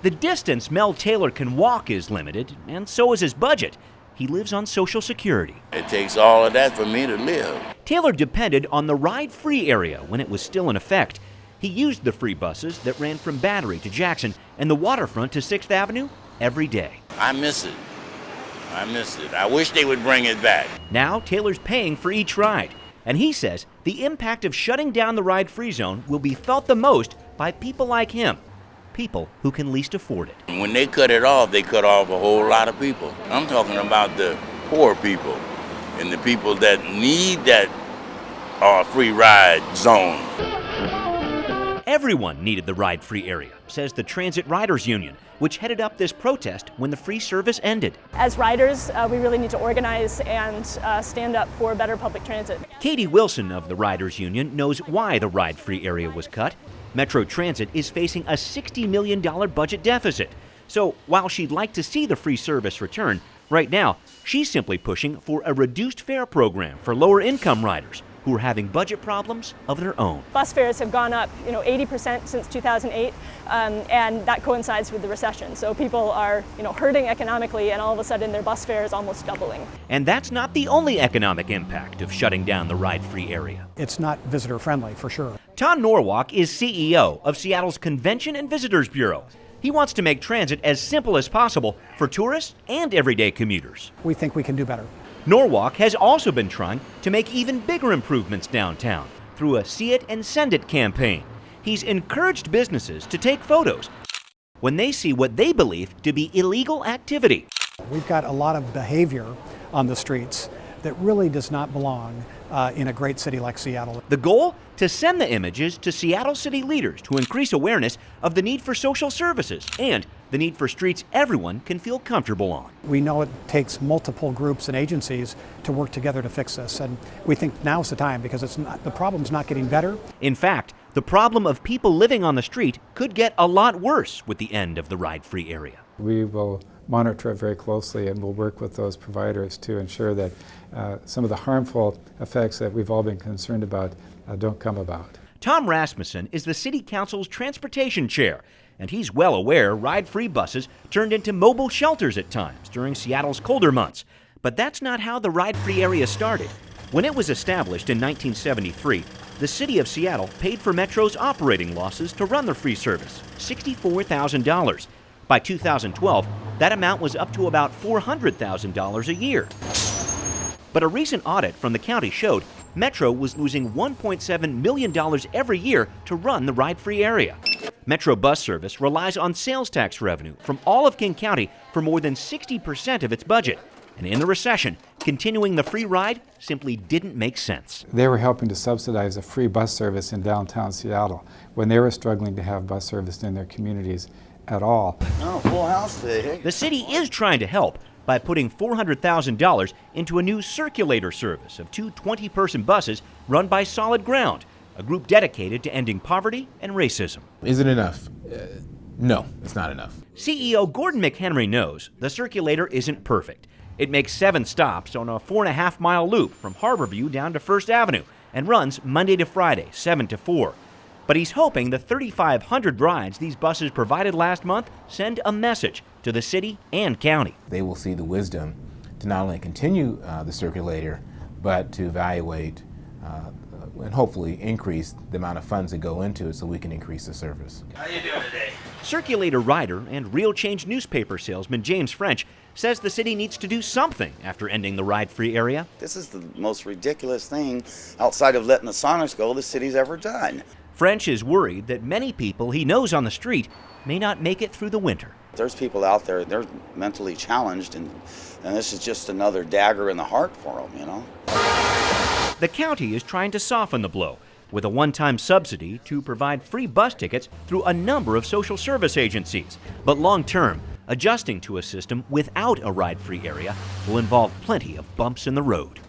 The distance Mel Taylor can walk is limited, and so is his budget. He lives on Social Security. It takes all of that for me to live. Taylor depended on the ride-free area when it was still in effect. He used the free buses that ran from Battery to Jackson and the waterfront to 6th Avenue every day. I miss it. I miss it. I wish they would bring it back. Now Taylor's paying for each ride, and he says the impact of shutting down the ride-free zone will be felt the most by people like him, people who can least afford it. When they cut it off, they cut off a whole lot of people. I'm talking about the poor people and the people that need that free ride zone. Everyone needed the ride-free area, says the Transit Riders Union, which headed up this protest when the free service ended. As riders, we really need to organize and stand up for better public transit. Katie Wilson of the Riders Union knows why the ride-free area was cut. Metro Transit is facing a $60 million budget deficit. So while she'd like to see the free service return, right now she's simply pushing for a reduced fare program for lower-income riders who are having budget problems of their own. Bus fares have gone up 80% since 2008, and that coincides with the recession. So people are hurting economically, and all of a sudden their bus fare is almost doubling. And that's not the only economic impact of shutting down the ride-free area. It's not visitor-friendly, for sure. Tom Norwalk is CEO of Seattle's Convention and Visitors Bureau. He wants to make transit as simple as possible for tourists and everyday commuters. We think we can do better. Norwalk has also been trying to make even bigger improvements downtown through a See It and Send It campaign. He's encouraged businesses to take photos when they see what they believe to be illegal activity. We've got a lot of behavior on the streets that really does not belong in a great city like Seattle. The goal? To send the images to Seattle city leaders to increase awareness of the need for social services and the need for streets everyone can feel comfortable on. We know it takes multiple groups and agencies to work together to fix this, and we think now's the time because the problem's not getting better. In fact, the problem of people living on the street could get a lot worse with the end of the ride-free area. We will monitor it very closely, and we'll work with those providers to ensure that some of the harmful effects that we've all been concerned about don't come about. Tom Rasmussen is the City Council's transportation chair, and he's well aware ride-free buses turned into mobile shelters at times during Seattle's colder months. But that's not how the ride-free area started. When it was established in 1973, the City of Seattle paid for Metro's operating losses to run the free service, $64,000. By 2012, that amount was up to about $400,000 a year. But a recent audit from the county showed Metro was losing $1.7 million every year to run the ride-free area. Metro bus service relies on sales tax revenue from all of King County for more than 60% of its budget. And in the recession, continuing the free ride simply didn't make sense. They were helping to subsidize a free bus service in downtown Seattle when they were struggling to have bus service in their communities at all. Oh, full house today. The city is trying to help by putting $400,000 into a new circulator service of two 20-person buses run by Solid Ground, a group dedicated to ending poverty and racism. Is it enough? No, it's not enough. CEO Gordon McHenry knows the circulator isn't perfect. It makes 7 stops on a 4.5-mile loop from Harborview down to 1st Avenue and runs Monday to Friday, 7 to 4. But he's hoping the 3,500 rides these buses provided last month send a message to the city and county. They will see the wisdom to not only continue the circulator, but to evaluate and hopefully increase the amount of funds that go into it so we can increase the service. How you doing today? Circulator rider and Real Change newspaper salesman James French says the city needs to do something after ending the ride-free area. This is the most ridiculous thing outside of letting the Sonics go the city's ever done. French is worried that many people he knows on the street may not make it through the winter. There's people out there, they're mentally challenged, and this is just another dagger in the heart for them, The county is trying to soften the blow with a one-time subsidy to provide free bus tickets through a number of social service agencies. But long-term, adjusting to a system without a ride-free area will involve plenty of bumps in the road.